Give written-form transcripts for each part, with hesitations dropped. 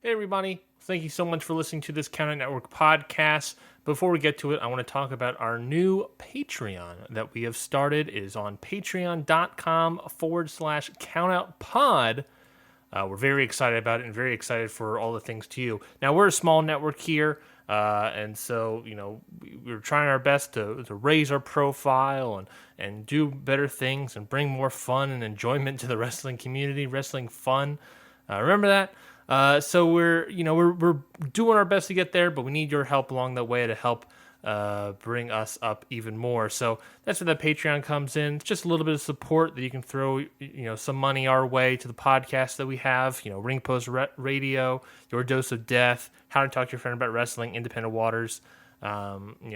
Hey everybody, thank you so much for listening to this Count Out Network podcast. Before we get to it, I want to talk about our new Patreon that we have started. It is on patreon.com/countoutpod. We're very excited about it and very excited for all the things to you. Now, we're a small network here, and so, we're trying our best to raise our profile and do better things and bring more fun and enjoyment to the wrestling community, wrestling fun. Remember that? So we're doing our best to get there, but we need your help along the way to help bring us up even more. So that's where the Patreon comes in. It's just a little bit of support that you can throw, some money our way to the podcast that we have. Ring Post Radio, Your Dose of Death, How to Talk to Your Friend About Wrestling, Independent Waters,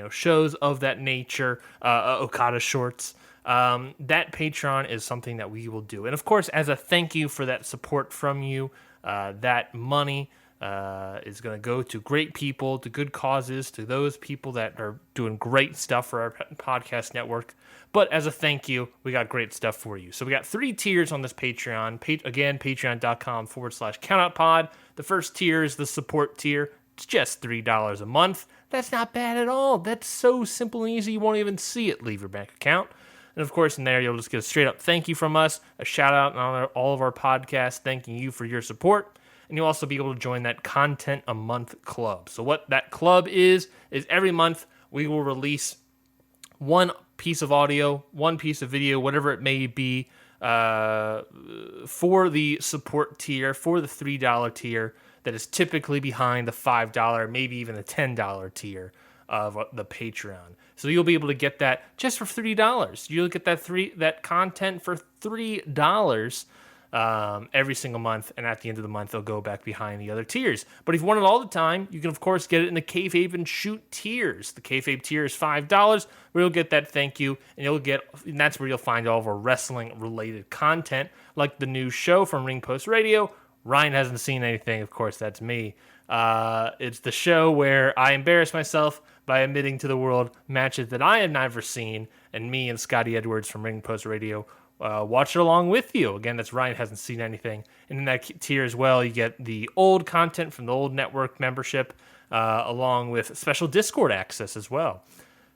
shows of that nature, Okada shorts. That Patreon is something that we will do. And of course, as a thank you for that support from you, that money is going to go to great people, to good causes, to those people that are doing great stuff for our podcast network. But as a thank you, we got great stuff for you. So we got 3 tiers on this Patreon. Again, patreon.com/countoutpod. The first tier is the support tier. It's just $3 a month. That's not bad at all. That's so simple and easy, you won't even see it leave your bank account. And of course, in there, you'll just get a straight up thank you from us, a shout out on all of our podcasts, thanking you for your support. And you'll also be able to join that Content a Month Club. So what that club is every month we will release one piece of audio, one piece of video, whatever it may be, for the support tier, for the $3 tier that is typically behind the $5, maybe even the $10 tier of the Patreon. So you'll be able to get that just for $3. You'll get that content for $3 every single month, and at the end of the month, they'll go back behind the other tiers. But if you want it all the time, you can, of course, get it in the Kayfabe and Shoot tiers. The Kayfabe tier is $5, where you'll get that thank you, and that's where you'll find all of our wrestling-related content, like the new show from Ring Post Radio. Ryan hasn't seen anything, of course, that's me. It's the show where I embarrass myself by admitting to the world matches that I have never seen, and me and Scotty Edwards from Ring Post Radio watch it along with you. Again, that's Ryan hasn't seen anything. And in that tier as well, you get the old content from the old network membership, along with special Discord access as well.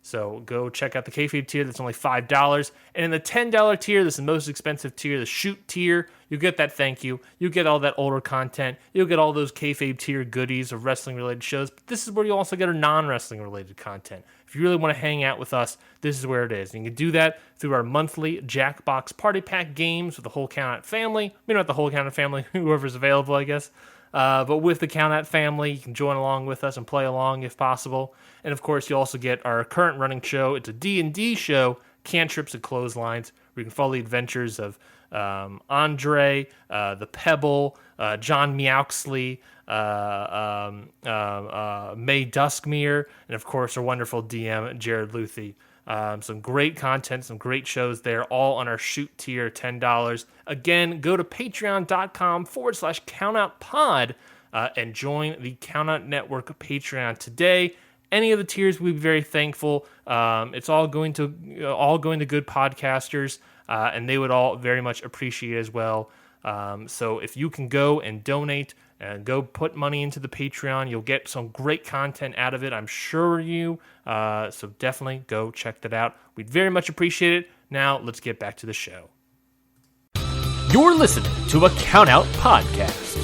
So go check out the Kayfabe tier. That's only $5. And in the $10 tier, this is the most expensive tier, the Shoot tier, you get that thank you. You get all that older content. You'll get all those Kayfabe tier goodies of wrestling-related shows. But this is where you also get our non-wrestling-related content. If you really want to hang out with us, this is where it is. And you can do that through our monthly Jackbox Party Pack games with the whole Count Out family. Maybe not the whole Count Out family, whoever's available, I guess. But with the Count Out family, you can join along with us and play along if possible. And of course, you also get our current running show. It's a D&D show, Cantrips and Clotheslines, where you can follow the adventures of Andre, the Pebble, John Meowxley, May Duskmere, and of course, our wonderful DM, Jared Luthi. Some great content, some great shows there, all on our Shoot tier, $10. Again, go to patreon.com/countoutpod and join the Count Out Network Patreon today. Any of the tiers, we'd be very thankful. It's all going to good podcasters, and they would all very much appreciate it as well. So if you can go and donate and go put money into the Patreon, you'll get some great content out of it, I'm sure you. So definitely go check that out. We'd very much appreciate it. Now, let's get back to the show. You're listening to a Count Out podcast.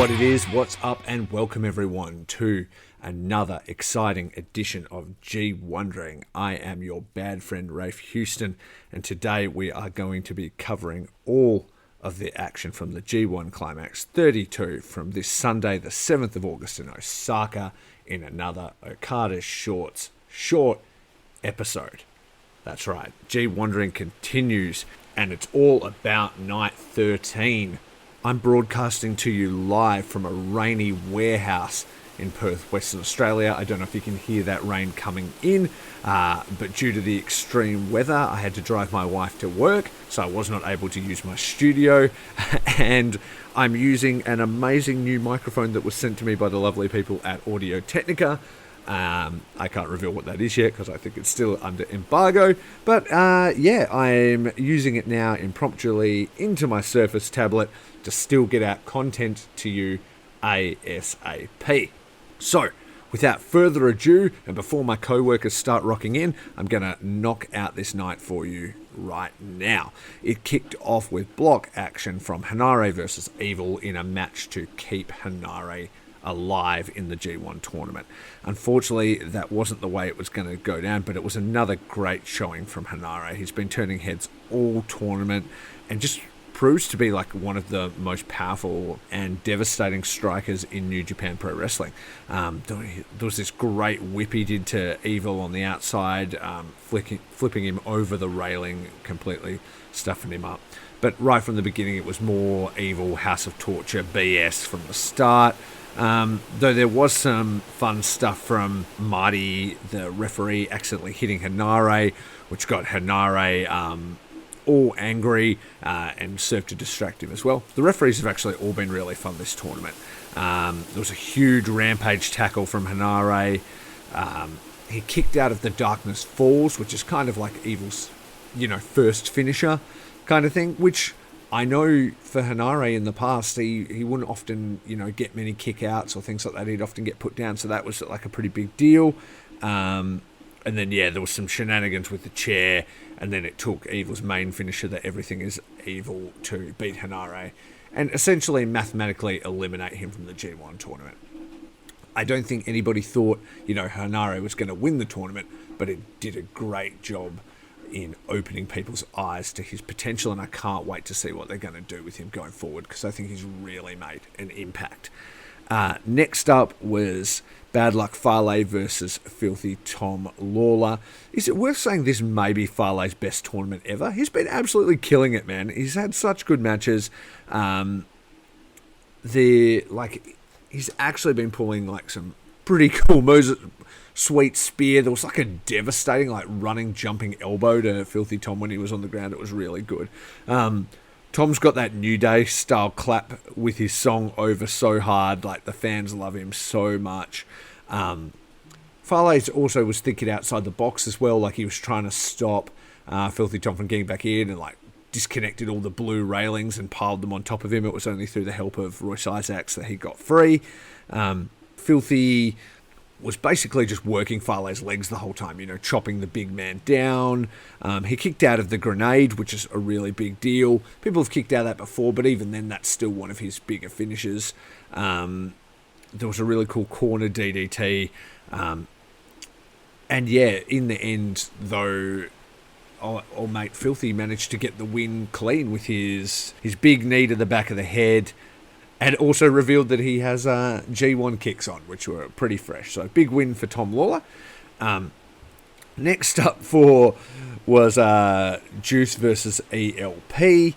what it is, what's up, and welcome everyone to another exciting edition of G Wondering. I am your bad friend Raffe Houston, and today we are going to be covering all of the action from the G1 Climax 32 from this Sunday, the 7th of August in Osaka, in another Okada short episode. That's right, G Wondering continues, and it's all about Night 13. I'm broadcasting to you live from a rainy warehouse in Perth, Western Australia. I don't know if you can hear that rain coming in, but due to the extreme weather, I had to drive my wife to work, so I was not able to use my studio, and I'm using an amazing new microphone that was sent to me by the lovely people at Audio Technica. I can't reveal what that is yet because I think it's still under embargo, but I'm using it now impromptu into my Surface tablet to still get out content to you ASAP. So, without further ado, and before my co-workers start rocking in, I'm going to knock out this night for you right now. It kicked off with block action from Hanare versus Evil in a match to keep Hanare alive in the G1 tournament. Unfortunately, that wasn't the way it was going to go down, but it was another great showing from Hanare. He's been turning heads all tournament and just proves to be like one of the most powerful and devastating strikers in New Japan Pro Wrestling. There was this great whip he did to Evil on the outside, flipping him over the railing, completely stuffing him up. But right from the beginning, it was more Evil House of Torture BS from the start. Though there was some fun stuff from Marty, the referee, accidentally hitting Hanare, which got Hanare all angry and served to distract him as well. The referees have actually all been really fun this tournament. There was a huge rampage tackle from Hanare. He kicked out of the Darkness Falls, which is kind of like Evil's, first finisher kind of thing, which I know for Hanare in the past, he wouldn't often, get many kick-outs or things like that. He'd often get put down, so that was like a pretty big deal. And then, there was some shenanigans with the chair, and then it took Evil's main finisher, that Everything is Evil, to beat Hanare, and essentially mathematically eliminate him from the G1 tournament. I don't think anybody thought, Hanare was going to win the tournament, but it did a great job in opening people's eyes to his potential, and I can't wait to see what they're going to do with him going forward, because I think he's really made an impact. Next up was Bad Luck Farley versus Filthy Tom Lawler. Is it worth saying this may be Farley's best tournament ever? He's been absolutely killing it, man. He's had such good matches. He's actually been pulling some pretty cool moves. Sweet spear. There was a devastating running, jumping elbow to Filthy Tom when he was on the ground. It was really good. Tom's got that New Day style clap with his song over so hard. The fans love him so much. Farley also was thinking outside the box as well. He was trying to stop Filthy Tom from getting back in and disconnected all the blue railings and piled them on top of him. It was only through the help of Royce Isaacs that he got free. Filthy was basically just working Farley's legs the whole time, chopping the big man down. He kicked out of the grenade, which is a really big deal. People have kicked out of that before, but even then, that's still one of his bigger finishes. There was a really cool corner DDT. In the end, though, old mate Filthy managed to get the win clean with his big knee to the back of the head, and also revealed that he has G1 kicks on, which were pretty fresh. So big win for Tom Lawler. Next up was Juice versus ELP.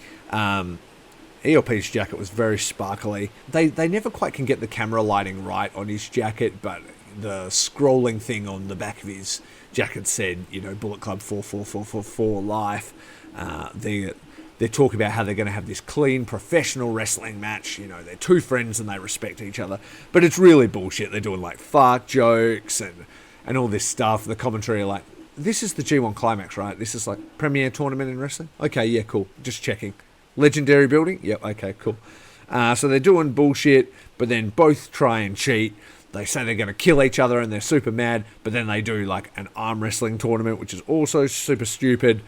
ELP's jacket was very sparkly. They never quite can get the camera lighting right on his jacket, but the scrolling thing on the back of his jacket said, Bullet Club 4444 life. They're talking about how they're going to have this clean, professional wrestling match. They're two friends and they respect each other. But it's really bullshit. They're doing fart jokes and all this stuff. The commentary are this is the G1 Climax, right? This is premier tournament in wrestling? Okay, yeah, cool. Just checking. Legendary building? Yep, okay, cool. So they're doing bullshit, but then both try and cheat. They say they're going to kill each other and they're super mad, but then they do an arm wrestling tournament, which is also super stupid.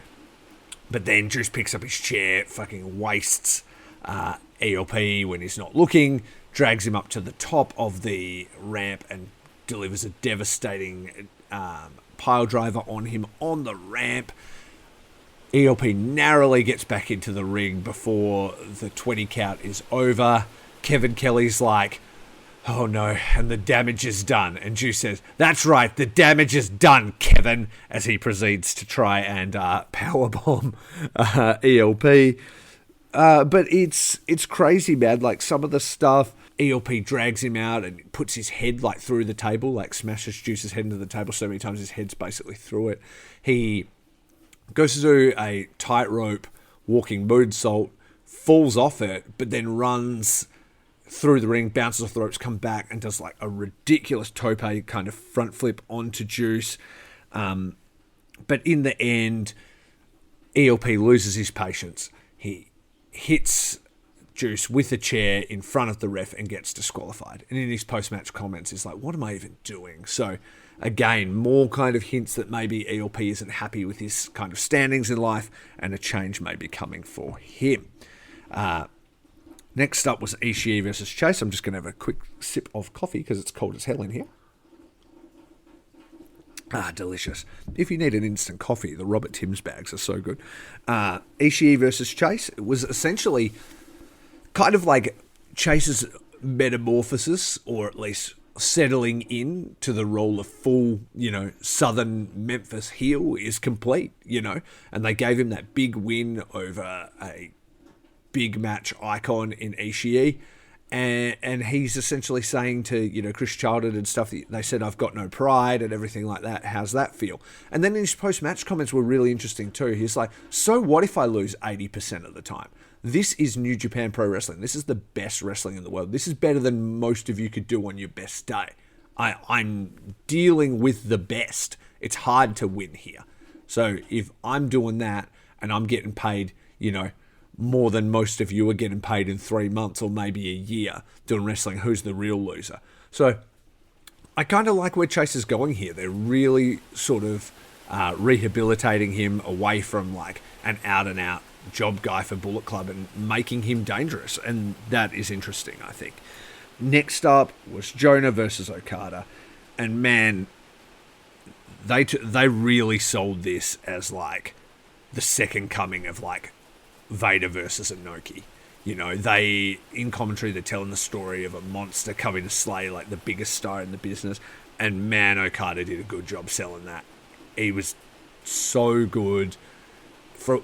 But then Juice picks up his chair, fucking wastes ELP when he's not looking, drags him up to the top of the ramp and delivers a devastating pile driver on him on the ramp. ELP narrowly gets back into the ring before the 20 count is over. Kevin Kelly's like, oh no, and the damage is done. And Juice says, that's right, the damage is done, Kevin, as he proceeds to try and powerbomb ELP. But it's crazy, man. Like, some of the stuff, ELP drags him out and puts his head like through the table, like smashes Juice's head into the table so many times his head's basically through it. He goes to do a tightrope walking moonsault, falls off it, but then runs through the ring, bounces off the ropes, come back and does like a ridiculous tope kind of front flip onto Juice. But in the end, ELP loses his patience. He hits Juice with a chair in front of the ref and gets disqualified. And in his post-match comments, he's like, what am I even doing? So again, more kind of hints that maybe ELP isn't happy with his kind of standings in life and a change may be coming for him. Next up was Ishii versus Chase. I'm just going to have a quick sip of coffee because it's cold as hell in here. Delicious. If you need an instant coffee, the Robert Timms bags are so good. Ishii versus Chase. It was essentially kind of like Chase's metamorphosis, or at least settling in to the role of full, Southern Memphis heel is complete, and they gave him that big win over a big match icon in Ishii, and he's essentially saying to, Chris Chilton and stuff, they said, I've got no pride and everything like that. How's that feel? And then his post-match comments were really interesting too. He's like, so what if I lose 80% of the time? This is New Japan Pro Wrestling. This is the best wrestling in the world. This is better than most of you could do on your best day. I'm dealing with the best. It's hard to win here. So if I'm doing that and I'm getting paid, more than most of you are getting paid in 3 months or maybe a year doing wrestling, who's the real loser? So I kind of like where Chase is going here. They're really sort of rehabilitating him away from like an out-and-out job guy for Bullet Club and making him dangerous, and that is interesting, I think. Next up was Jonah versus Okada, and man, they really sold this as like the second coming of like Vader versus Inoki. They, in commentary, they're telling the story of a monster coming to slay like the biggest star in the business, and man, Okada did a good job selling that. He was so good. For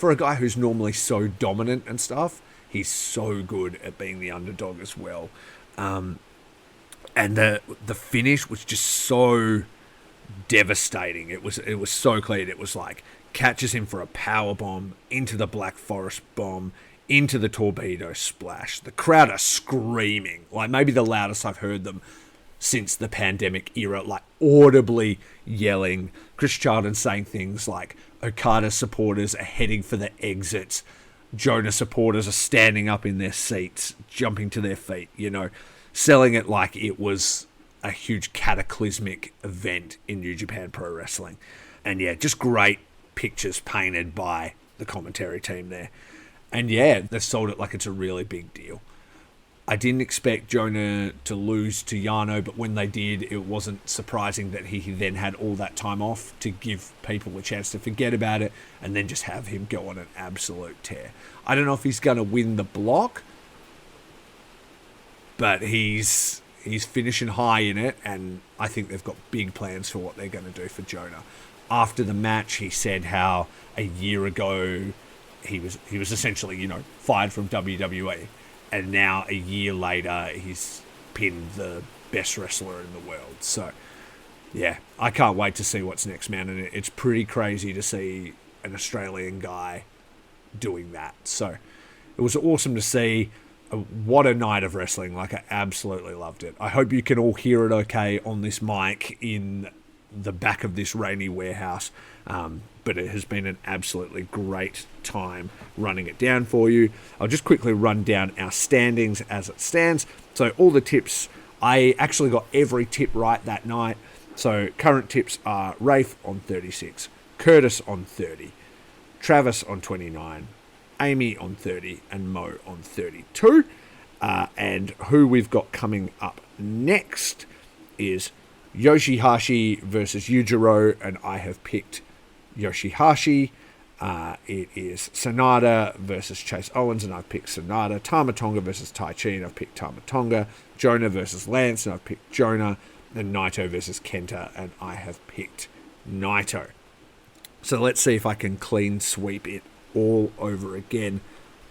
a guy who's normally so dominant and stuff, he's so good at being the underdog as well. And the finish was just so devastating. It was so clean. It was like catches him for a power bomb into the Black Forest bomb into the torpedo splash. The crowd are screaming, like maybe the loudest I've heard them since the pandemic era, like audibly yelling. Chris Chilton saying things like Okada supporters are heading for the exits. Jonah supporters are standing up in their seats, jumping to their feet, selling it like it was a huge cataclysmic event in New Japan Pro Wrestling. And yeah, just great pictures painted by the commentary team there. And yeah, they sold it like it's a really big deal. I didn't expect Jonah to lose to Yano, but when they did, it wasn't surprising that he then had all that time off to give people a chance to forget about it and then just have him go on an absolute tear. I don't know if he's going to win the block, but he's finishing high in it, and I think they've got big plans for what they're going to do for Jonah. After the match, he said how a year ago he was essentially, fired from WWE. And now, a year later, he's pinned the best wrestler in the world. So, yeah, I can't wait to see what's next, man. And it's pretty crazy to see an Australian guy doing that. So, it was awesome to see. What a night of wrestling. Like, I absolutely loved it. I hope you can all hear it okay on this mic in the back of this rainy warehouse. But it has been an absolutely great time running it down for you. I'll just quickly run down our standings as it stands. So all the tips, I actually got every tip right that night. So current tips are Raffe on 36, Curtis on 30, Travis on 29, Amy on 30, and Mo on 32. And who we've got coming up next is Yoshihashi versus Yujiro, and I have picked Yoshihashi. It is Sonata versus Chase Owens, and I've picked Sonata. Tamatonga versus Taichi, and I've picked Tamatonga. Jonah versus Lance, and I've picked Jonah. And Naito versus Kenta, and I have picked Naito. So let's see if I can clean sweep it all over again.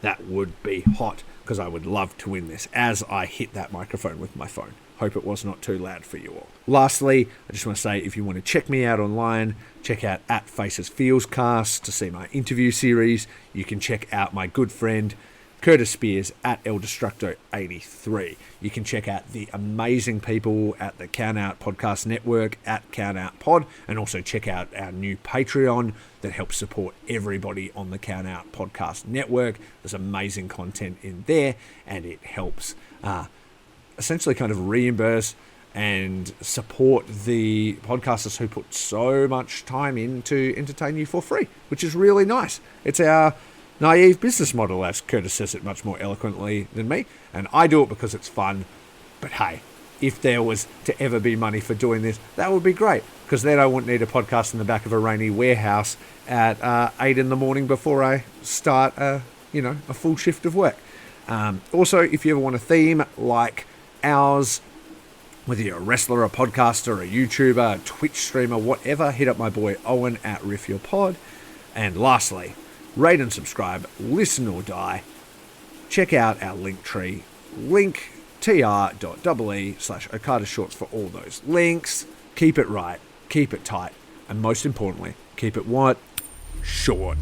That would be hot, because I would love to win this as I hit that microphone with my phone. Hope it was not too loud for you all. Lastly, I just want to say, if you want to check me out online, check out at Faces Feels Cast to see my interview series. You can check out my good friend Curtis Spears at El Destructo 83. You can check out the amazing people at the Count Out Podcast Network at Count Out Pod, and also check out our new Patreon that helps support everybody on the Count Out Podcast Network. There's amazing content in there, and it helps essentially kind of reimburse and support the podcasters who put so much time in to entertain you for free, which is really nice. It's our naive business model, as Curtis says it much more eloquently than me, and I do it because it's fun. But hey, if there was to ever be money for doing this, that would be great, because then I wouldn't need a podcast in the back of a rainy warehouse at 8 in the morning before I start a full shift of work. Also, if you ever want a theme like ours, whether you're a wrestler, a podcaster, a YouTuber, a Twitch streamer, whatever, hit up my boy Owen at Riff Your Pod. And lastly, rate and subscribe, listen or die. Check out our link tree, linktr.ee/Okada Shorts for all those links. Keep it right, keep it tight, and most importantly, keep it what? Short.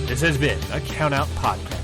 This has been a Count Out Podcast.